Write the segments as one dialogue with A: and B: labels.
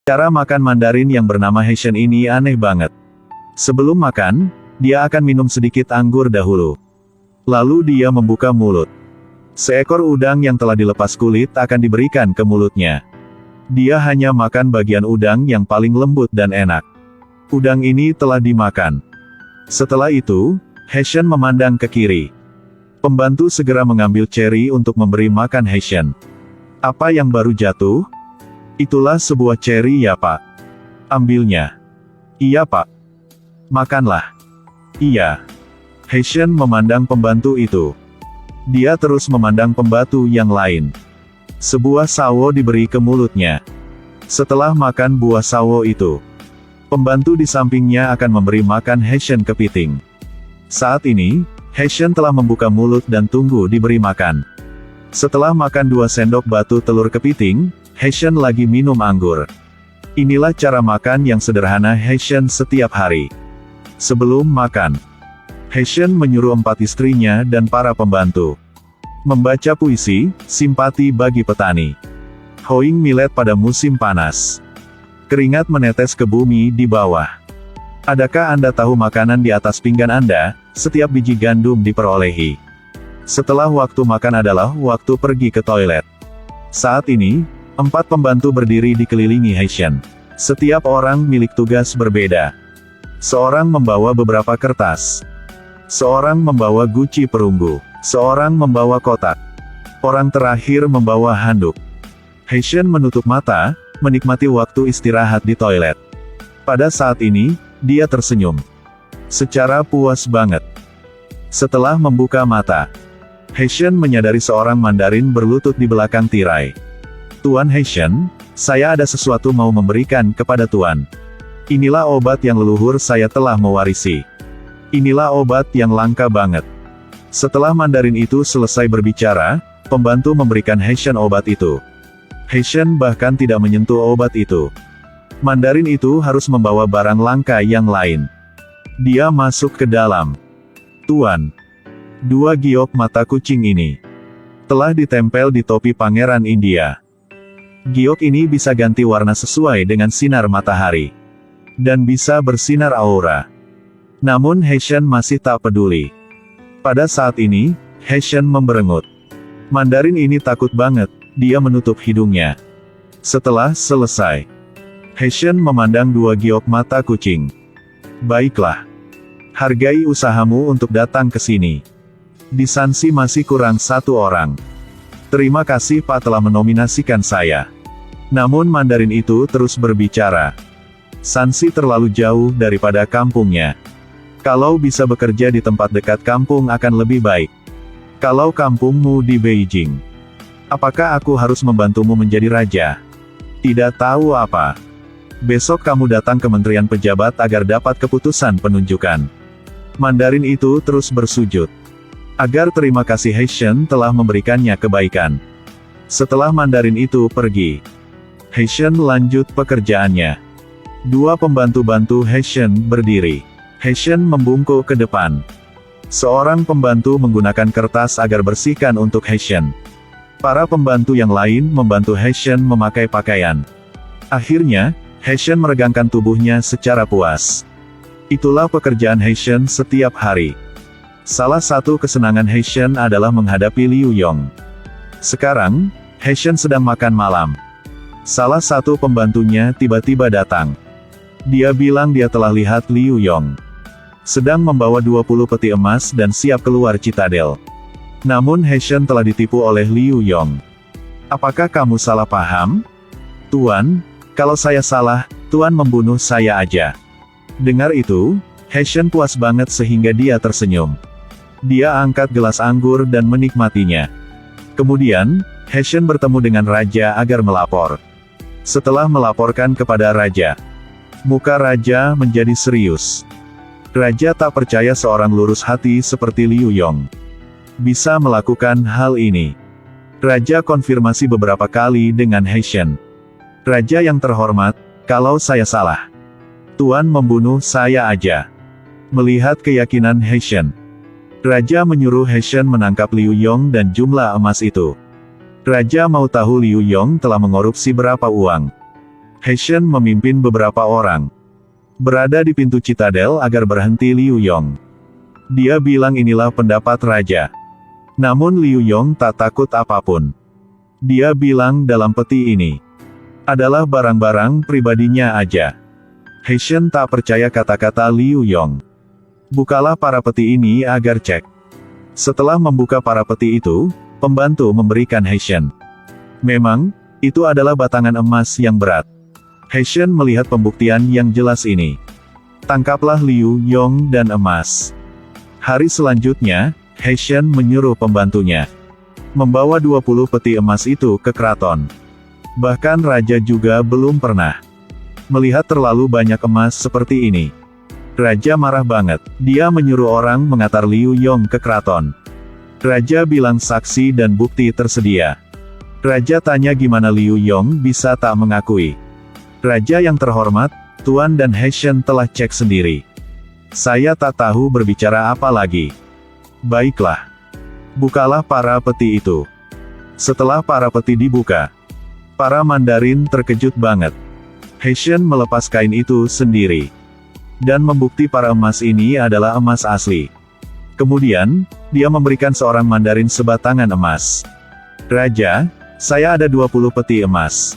A: Cara makan Mandarin yang bernama Heshen ini aneh banget. Sebelum makan, dia akan minum sedikit anggur dahulu. Lalu dia membuka mulut. Seekor udang yang telah dilepas kulit akan diberikan ke mulutnya. Dia hanya makan bagian udang yang paling lembut dan enak. Udang ini telah dimakan. Setelah itu, Heshen memandang ke kiri. Pembantu segera mengambil ceri untuk memberi makan Heshen. Apa yang baru jatuh? Itulah sebuah ceri ya Pak. Ambilnya. Iya Pak. Makanlah. Iya. Heshen memandang pembantu itu. Dia terus memandang pembantu yang lain. Sebuah sawo diberi ke mulutnya. Setelah makan buah sawo itu, pembantu di sampingnya akan memberi makan Heshen kepiting. Saat ini, Heshen telah membuka mulut dan tunggu diberi makan. Setelah makan 2 sendok batu telur kepiting, Heshen lagi minum anggur. Inilah cara makan yang sederhana Heshen setiap hari. Sebelum makan, Heshen menyuruh 4 istrinya dan para pembantu membaca puisi, simpati bagi petani. Hoing millet pada musim panas. Keringat menetes ke bumi di bawah. Adakah Anda tahu makanan di atas pinggan Anda, setiap biji gandum diperolehi. Setelah waktu makan adalah waktu pergi ke toilet. Saat ini, 4 pembantu berdiri dikelilingi Heshen. Setiap orang milik tugas berbeda. Seorang membawa beberapa kertas. Seorang membawa guci perunggu. Seorang membawa kotak. Orang terakhir membawa handuk. Heshen menutup mata, menikmati waktu istirahat di toilet. Pada saat ini, dia tersenyum. Secara puas banget. Setelah membuka mata, Heshen menyadari seorang Mandarin berlutut di belakang tirai. Tuan Heshen, saya ada sesuatu mau memberikan kepada Tuan. Inilah obat yang leluhur saya telah mewarisi. Inilah obat yang langka banget. Setelah Mandarin itu selesai berbicara, pembantu memberikan Heshen obat itu. Heshen bahkan tidak menyentuh obat itu. Mandarin itu harus membawa barang langka yang lain. Dia masuk ke dalam. Tuan, 2 giok mata kucing ini telah ditempel di topi Pangeran India. Giok ini bisa ganti warna sesuai dengan sinar matahari. Dan bisa bersinar aura. Namun Heshen masih tak peduli. Pada saat ini, Heshen memberengut. Mandarin ini takut banget, dia menutup hidungnya. Setelah selesai, Heshen memandang 2 giok mata kucing. Baiklah. Hargai usahamu untuk datang ke sini. Di Sansi masih kurang 1 orang. Terima kasih Pak telah menominasikan saya. Namun Mandarin itu terus berbicara. Sansi terlalu jauh daripada kampungnya. Kalau bisa bekerja di tempat dekat kampung akan lebih baik. Kalau kampungmu di Beijing, apakah aku harus membantumu menjadi raja? Tidak tahu apa. Besok kamu datang ke Kementerian Pejabat agar dapat keputusan penunjukan. Mandarin itu terus bersujud. Agar terima kasih Heshen telah memberikannya kebaikan. Setelah Mandarin itu pergi, Heshen lanjut pekerjaannya. 2 pembantu-bantu Heshen berdiri. Heshen membungkuk ke depan. Seorang pembantu menggunakan kertas agar bersihkan untuk Heshen. Para pembantu yang lain membantu Heshen memakai pakaian. Akhirnya, Heshen meregangkan tubuhnya secara puas. Itulah pekerjaan Heshen setiap hari. Salah satu kesenangan Heshen adalah menghadapi Liu Yong. Sekarang, Heshen sedang makan malam. Salah satu pembantunya tiba-tiba datang. Dia bilang dia telah lihat Liu Yong sedang membawa 20 peti emas dan siap keluar Citadel. Namun Heshen telah ditipu oleh Liu Yong. Apakah kamu salah paham? Tuan, kalau saya salah, Tuan membunuh saya aja. Dengar itu, Heshen puas banget sehingga dia tersenyum. Dia angkat gelas anggur dan menikmatinya. Kemudian, Heshen bertemu dengan raja agar melapor. Setelah melaporkan kepada raja, muka raja menjadi serius. Raja tak percaya seorang lurus hati seperti Liu Yong bisa melakukan hal ini. Raja konfirmasi beberapa kali dengan Heshen. Raja yang terhormat, kalau saya salah, Tuan membunuh saya aja. Melihat keyakinan Heshen, Raja menyuruh Heshen menangkap Liu Yong dan jumlah emas itu. Raja mau tahu Liu Yong telah mengorupsi berapa uang. He Shen memimpin beberapa orang. Berada di pintu citadel agar berhenti Liu Yong. Dia bilang inilah pendapat raja. Namun Liu Yong tak takut apapun. Dia bilang dalam peti ini adalah barang-barang pribadinya aja. He Shen tak percaya kata-kata Liu Yong. Bukalah para peti ini agar cek. Setelah membuka para peti itu, pembantu memberikan He Shen. Memang, itu adalah batangan emas yang berat. He Shen melihat pembuktian yang jelas ini. Tangkaplah Liu Yong dan emas. Hari selanjutnya, He Shen menyuruh pembantunya membawa 20 peti emas itu ke keraton. Bahkan raja juga belum pernah melihat terlalu banyak emas seperti ini. Raja marah banget. Dia menyuruh orang mengantar Liu Yong ke keraton. Raja bilang saksi dan bukti tersedia. Raja tanya gimana Liu Yong bisa tak mengakui. Raja yang terhormat, Tuan dan He Shen telah cek sendiri. Saya tak tahu berbicara apa lagi. Baiklah. Bukalah para peti itu. Setelah para peti dibuka, para Mandarin terkejut banget. He Shen melepas kain itu sendiri. Dan membukti para emas ini adalah emas asli. Kemudian, dia memberikan seorang Mandarin sebatangan emas. Raja, saya ada 20 peti emas.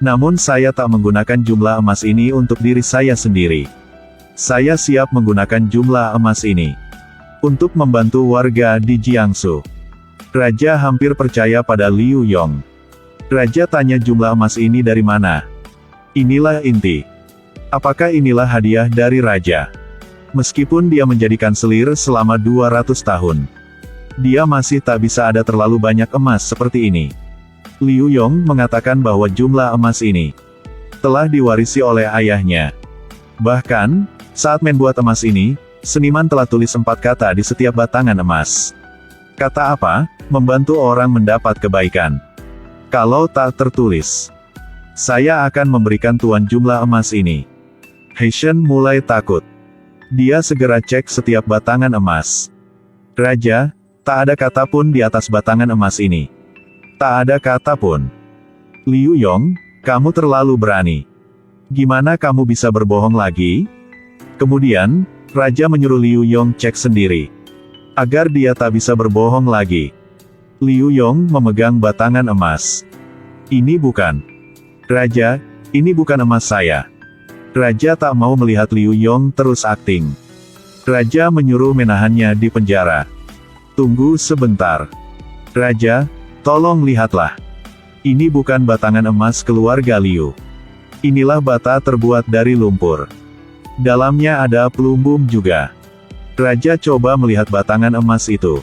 A: Namun saya tak menggunakan jumlah emas ini untuk diri saya sendiri. Saya siap menggunakan jumlah emas ini untuk membantu warga di Jiangsu. Raja hampir percaya pada Liu Yong. Raja tanya jumlah emas ini dari mana. Inilah inti. Apakah inilah hadiah dari raja? Meskipun dia menjadikan selir selama 200 tahun, dia masih tak bisa ada terlalu banyak emas seperti ini. Liu Yong mengatakan bahwa jumlah emas ini telah diwarisi oleh ayahnya. Bahkan, saat membuat emas ini, seniman telah tulis 4 kata di setiap batangan emas. Kata apa? Membantu orang mendapat kebaikan. Kalau tak tertulis, saya akan memberikan tuan jumlah emas ini. He Shen mulai takut. Dia segera cek setiap batangan emas. Raja, tak ada kata pun di atas batangan emas ini. Tak ada kata pun. Liu Yong, kamu terlalu berani. Gimana kamu bisa berbohong lagi? Kemudian, Raja menyuruh Liu Yong cek sendiri. Agar dia tak bisa berbohong lagi. Liu Yong memegang batangan emas. Ini bukan. Raja, ini bukan emas saya. Raja tak mau melihat Liu Yong terus akting. Raja menyuruh menahannya di penjara. Tunggu sebentar. Raja, tolong lihatlah. Ini bukan batangan emas keluarga Liu. Inilah bata terbuat dari lumpur. Dalamnya ada pelumbum juga. Raja coba melihat batangan emas itu.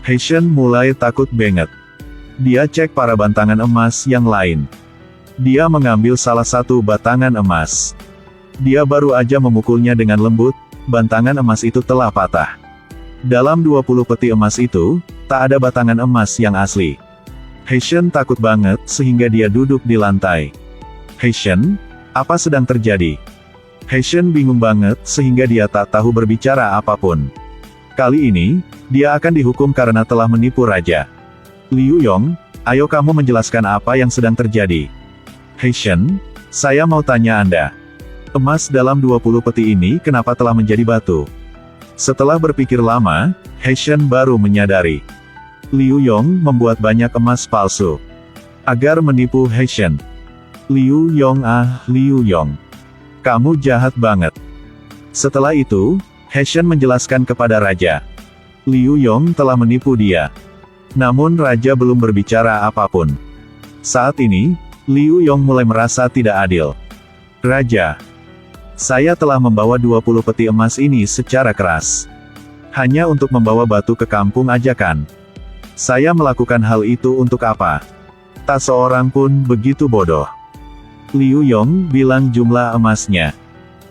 A: He Shen mulai takut banget. Dia cek para batangan emas yang lain. Dia mengambil salah satu batangan emas. Dia baru aja memukulnya dengan lembut, batangan emas itu telah patah. Dalam 20 peti emas itu, tak ada batangan emas yang asli. He Shen takut banget sehingga dia duduk di lantai. He Shen, apa sedang terjadi? He Shen bingung banget sehingga dia tak tahu berbicara apapun. Kali ini, dia akan dihukum karena telah menipu raja. Liu Yong, ayo kamu menjelaskan apa yang sedang terjadi. He Shen, saya mau tanya Anda. Emas dalam 20 peti ini kenapa telah menjadi batu? Setelah berpikir lama, He Shen baru menyadari. Liu Yong membuat banyak emas palsu agar menipu He Shen. Liu Yong Liu Yong. Kamu jahat banget. Setelah itu, He Shen menjelaskan kepada raja. Liu Yong telah menipu dia. Namun raja belum berbicara apapun. Saat ini, Liu Yong mulai merasa tidak adil. Raja, saya telah membawa 20 peti emas ini secara keras. Hanya untuk membawa batu ke kampung aja kan? Saya melakukan hal itu untuk apa? Tak seorang pun begitu bodoh. Liu Yong bilang jumlah emasnya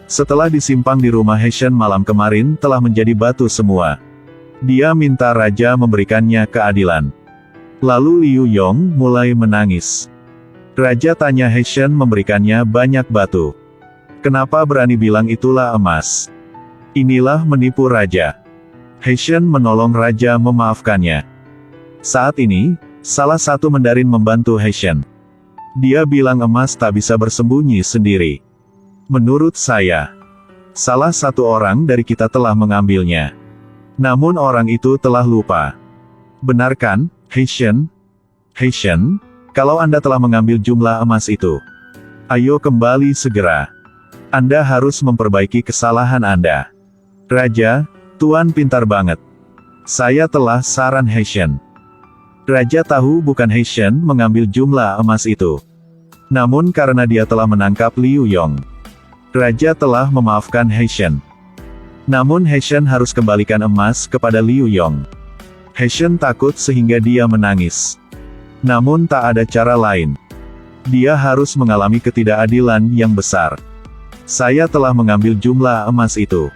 A: setelah disimpang di rumah He Shen malam kemarin telah menjadi batu semua. Dia minta raja memberikannya keadilan. Lalu Liu Yong mulai menangis. Raja tanya He Shen memberikannya banyak batu. Kenapa berani bilang itulah emas? Inilah menipu raja. He Shen menolong raja memaafkannya. Saat ini, salah satu Mandarin membantu He Shen. Dia bilang emas tak bisa bersembunyi sendiri. Menurut saya, salah satu orang dari kita telah mengambilnya. Namun orang itu telah lupa. Benar kan, Heishen? Heishen, kalau Anda telah mengambil jumlah emas itu, ayo kembali segera. Anda harus memperbaiki kesalahan Anda. Raja, Tuan pintar banget. Saya telah saran Heishen. Raja tahu bukan Heishen mengambil jumlah emas itu. Namun karena dia telah menangkap Liu Yong, Raja telah memaafkan Heishen. Namun Heishen harus kembalikan emas kepada Liu Yong. Heishen takut sehingga dia menangis. Namun tak ada cara lain. Dia harus mengalami ketidakadilan yang besar. Saya telah mengambil jumlah emas itu.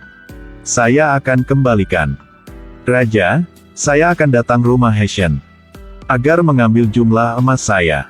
A: Saya akan kembalikan. Raja, saya akan datang rumah Heishen agar mengambil jumlah emas saya.